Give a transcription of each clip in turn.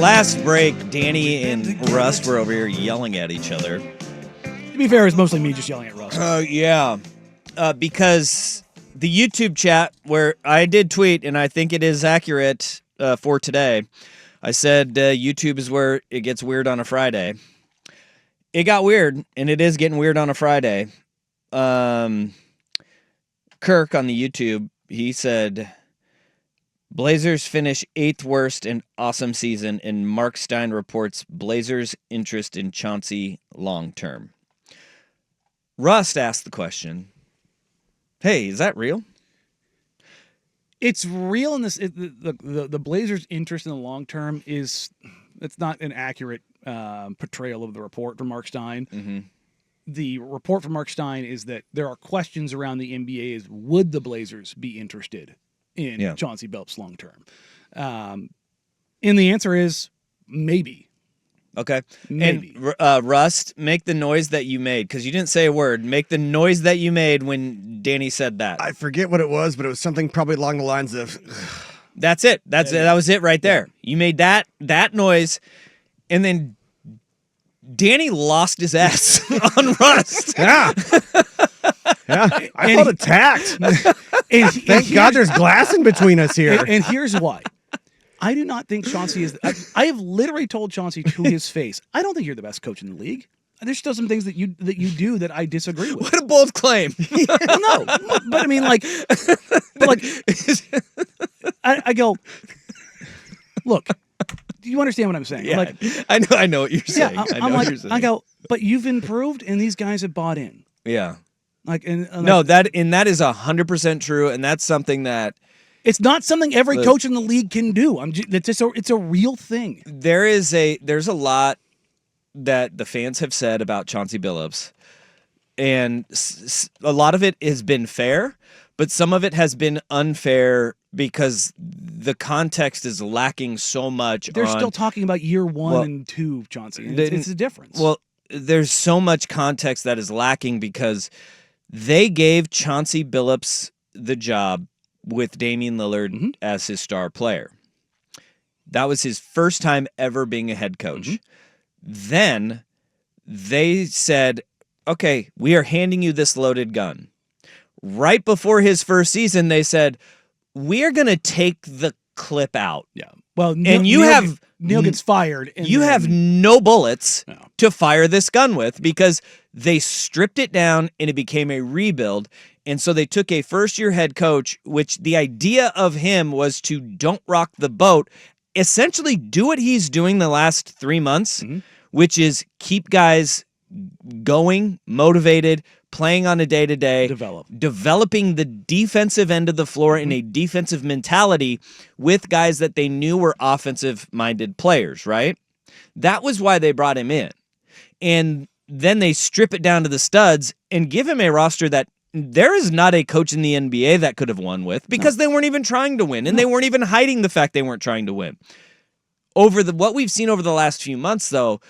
Last break, Danny and Rust were over here yelling at each other. To be fair, it's mostly me just yelling at Rust. Yeah. Because the YouTube chat, where I did tweet, and I think it is accurate for today, I said YouTube is where it gets weird on a Friday. It got weird, and it is getting weird on a Friday. Kirk on the YouTube, he said, Blazers finish 8th worst in awesome season, and Mark Stein reports Blazers' interest in Chauncey long-term. Rust asked the question, hey, is that real? It's real in this. The Blazers' interest in the long term it's not an accurate portrayal of the report from Mark Stein. Mm-hmm. The report from Mark Stein is that there are questions around the NBA is would the Blazers be interested in Chauncey Billups long term? And the answer is maybe. Okay. Maybe. And Rust, make the noise that you made, because you didn't say a word. Make the noise that you made when Danny said that. I forget what it was, but it was something probably along the lines of... That's it. That was it right there. You made that noise, and then Danny lost his ass on Rust. Yeah. I felt attacked. Thank God there's glass in between us here. And here's why. I do not think Chauncey is... I have literally told Chauncey to his face, I don't think you're the best coach in the league. There's still some things that you do that I disagree with. What a bold claim. Well, no, but I mean, I go, look, do you understand what I'm saying? Yeah, I know what you're saying. I go, but you've improved, and these guys have bought in. Yeah. That is 100% true, and that's something that... It's not something every coach in the league can do. It's a real thing. There's a lot that the fans have said about Chauncey Billups, and a lot of it has been fair, but some of it has been unfair because the context is lacking so much. They're still talking about year 1 and 2, Chauncey. It's a difference. Well, there's so much context that is lacking because they gave Chauncey Billups the job with Damian Lillard as his star player. That was his first time ever being a head coach. Then they said, okay, we are handing you this loaded gun. Right before his first season, they said, we are going to take the clip out. Yeah. Well, Neil gets fired. You have no bullets to fire this gun with because they stripped it down and it became a rebuild. And so they took a first-year head coach, which the idea of him was to don't rock the boat, essentially do what he's doing the last 3 months, which is keep guys going, motivated, playing on a day-to-day, developing the defensive end of the floor in a defensive mentality with guys that they knew were offensive-minded players, right? That was why they brought him in. And then they strip it down to the studs and give him a roster that there is not a coach in the NBA that could have won with because they weren't even trying to win, and they weren't even hiding the fact they weren't trying to win. What we've seen over the last few months, though,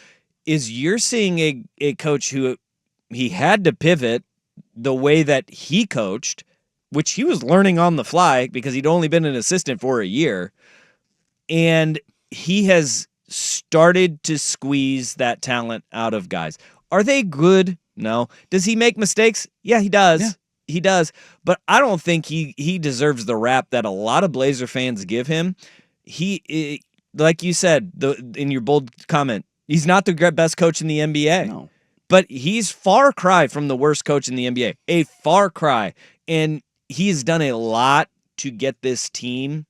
is you're seeing a coach who he had to pivot the way that he coached, which he was learning on the fly because he'd only been an assistant for a year, and he has started to squeeze that talent out of guys. Are they good? No. Does he make mistakes? Yeah, he does. Yeah. He does. But I don't think he deserves the rap that a lot of Blazer fans give him. He, like you said in your bold comment, he's not the best coach in the NBA. No. But he's far cry from the worst coach in the NBA. A far cry. And he's done a lot to get this team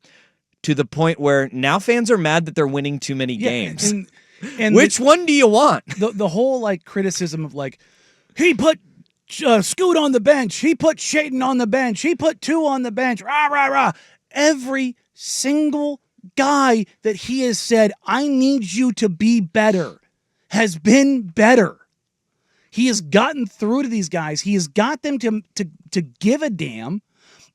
to the point where now fans are mad that they're winning too many games. And which one do you want? The whole criticism of he put Scoot on the bench. He put Shaden on the bench. He put 2 on the bench. Rah, rah, rah. Every single guy that he has said, I need you to be better, has been better. He has gotten through to these guys. He has got them to give a damn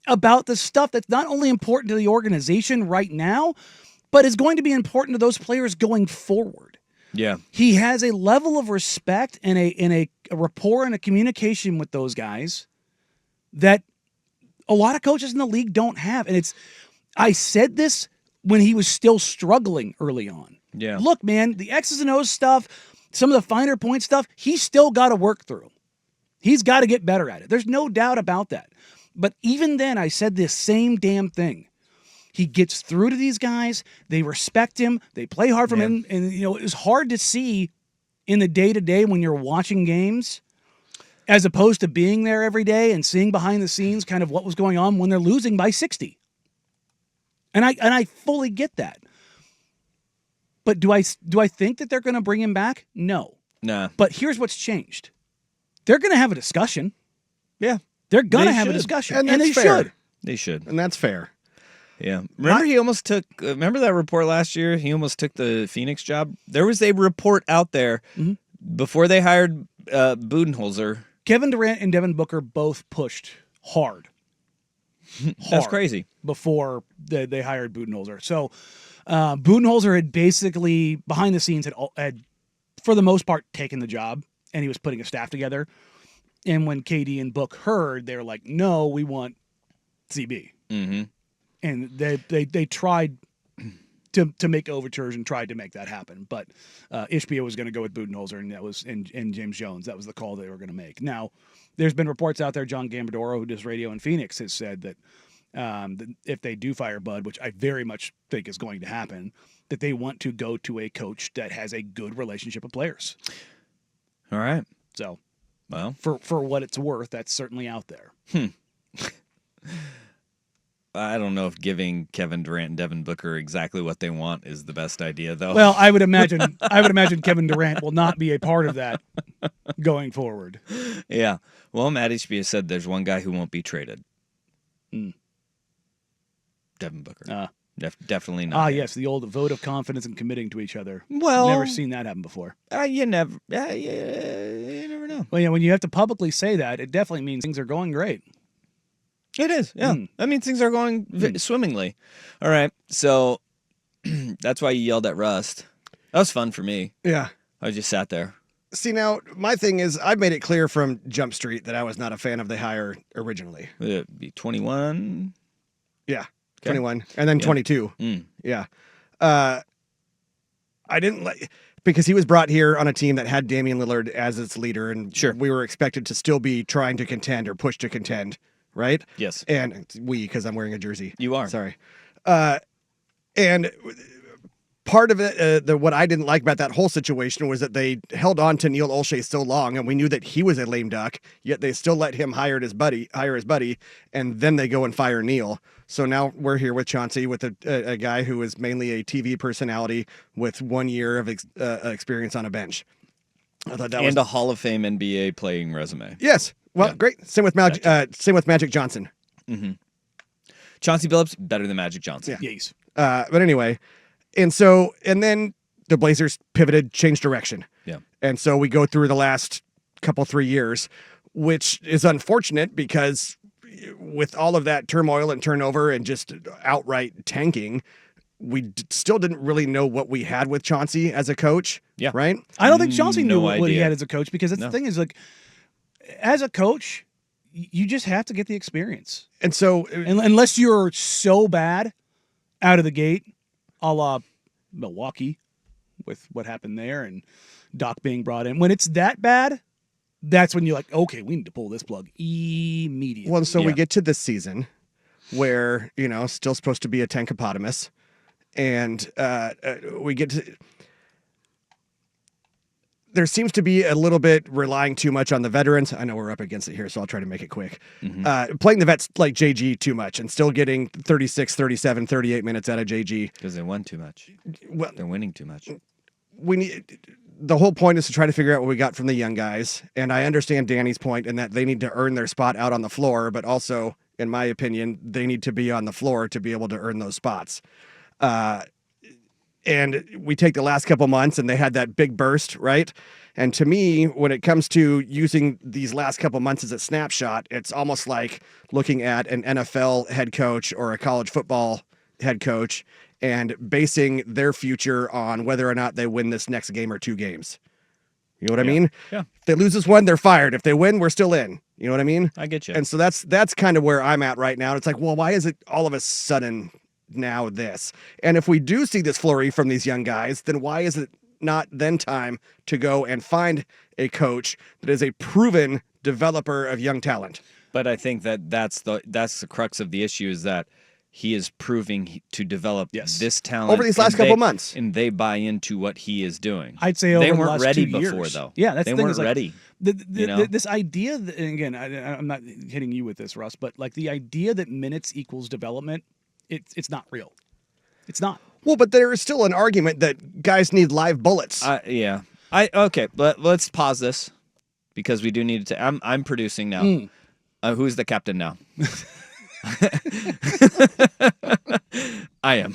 about the stuff that's not only important to the organization right now, but is going to be important to those players going forward. Yeah. He has a level of respect and a rapport and a communication with those guys that a lot of coaches in the league don't have. And I said this when he was still struggling early on. Yeah. Look, man, the X's and O's stuff, some of the finer point stuff, he's still got to work through. He's got to get better at it. There's no doubt about that. But even then, I said this same damn thing. He gets through to these guys. They respect him. They play hard for him. And, it was hard to see in the day-to-day when you're watching games as opposed to being there every day and seeing behind the scenes kind of what was going on when they're losing by 60. And I fully get that. But do I think that they're going to bring him back? No. Nah. But here's what's changed. They're going to have a discussion. Yeah. They're going to have a discussion. And they fair. should. They should. And that's fair. Yeah. Remember he almost took, remember that report last year? He almost took the Phoenix job. There was a report out there before they hired Budenholzer. Kevin Durant and Devin Booker both pushed hard. That's crazy. Before they hired Budenholzer. So Budenholzer had basically, behind the scenes, had for the most part taken the job, and he was putting a staff together. And when KD and Book heard, they were like, no, we want CB. Mm-hmm. And they tried to make overtures and tried to make that happen. But Ishbia was going to go with Budenholzer, and that was and James Jones. That was the call they were going to make. Now, there's been reports out there, John Gambadoro, who does radio in Phoenix, has said that if they do fire Bud, which I very much think is going to happen, that they want to go to a coach that has a good relationship with players. All right. So, well, for what it's worth, that's certainly out there. I don't know if giving Kevin Durant and Devin Booker exactly what they want is the best idea, though. Well, I would imagine Kevin Durant will not be a part of that going forward. Yeah. Well, Matt Ishbia said there's one guy who won't be traded. Devin Booker. Definitely not. Yes, the old vote of confidence and committing to each other. Well, never seen that happen before. You never know. Well, yeah, when you have to publicly say that, it definitely means things are going great. It is, yeah. That means things are going swimmingly. All right, so that's why you yelled at Rust. That was fun for me. Yeah. I just sat there. See, now, my thing is, I've made it clear from Jump Street that I was not a fan of the hire originally. Would it be 21? Yeah, Okay. 21. And then 22. Yeah. I didn't like... Because he was brought here on a team that had Damian Lillard as its leader, and we were expected to still be trying to contend or push to contend. Right? Yes. And because I'm wearing a jersey. You are. Sorry. And part of it, what I didn't like about that whole situation was that they held on to Neil Olshey so long, and we knew that he was a lame duck, yet they still let him hire his buddy, and then they go and fire Neil. So now we're here with Chauncey, with a guy who is mainly a TV personality with 1 year of experience on a bench. I thought that was a Hall of Fame NBA playing resume. Yes. Well, great. Same with Magic Johnson. Mm-hmm. Chauncey Billups better than Magic Johnson. Yeah. Yes. But anyway, and then the Blazers pivoted, changed direction. Yeah. And so we go through the last 3 years, which is unfortunate because with all of that turmoil and turnover and just outright tanking, we still didn't really know what we had with Chauncey as a coach. Yeah. Right? I don't think Chauncey knew what he idea. had as a coach, because that's the thing is, like, as a coach, you just have to get the experience. And so, unless you're so bad out of the gate, a la Milwaukee with what happened there and Doc being brought in, when it's that bad, that's when you're like, okay, we need to pull this plug immediately. Well, and so we get to this season where, still supposed to be a tankopotamus, and we get to... There seems to be a little bit relying too much on the veterans. I know we're up against it here, so I'll try to make it quick. Playing the vets like JG too much and still getting 36, 37, 38 minutes out of JG. Because they won too much. Well, they're winning too much. The whole point is to try to figure out what we got from the young guys. And I understand Danny's point in that they need to earn their spot out on the floor, but also, in my opinion, they need to be on the floor to be able to earn those spots. And we take the last couple months and they had that big burst, right? And to me, when it comes to using these last couple months as a snapshot, it's almost like looking at an NFL head coach or a college football head coach and basing their future on whether or not they win this next game or 2 games. You know what I mean? Yeah. If they lose this one, they're fired. If they win, we're still in. You know what I mean? I get you. And so that's kind of where I'm at right now. It's like, well, why is it all of a sudden now this. And if we do see this flurry from these young guys, then why is it not then time to go and find a coach that is a proven developer of young talent? But I think that's the crux of the issue, is that he is proving to develop this talent over these last couple months, and they buy into what he is doing. I'd say over they the weren't last ready 2 years. before, though. Yeah, that's they the thing weren't is, like, ready. This idea, that, and again, I'm not hitting you with this, Russ, but like the idea that minutes equals development, it's not real. It's not. Well, but there is still an argument that guys need live bullets. Yeah. Okay. Let's pause this because we do need to. I'm producing now. Who's the captain now? I am.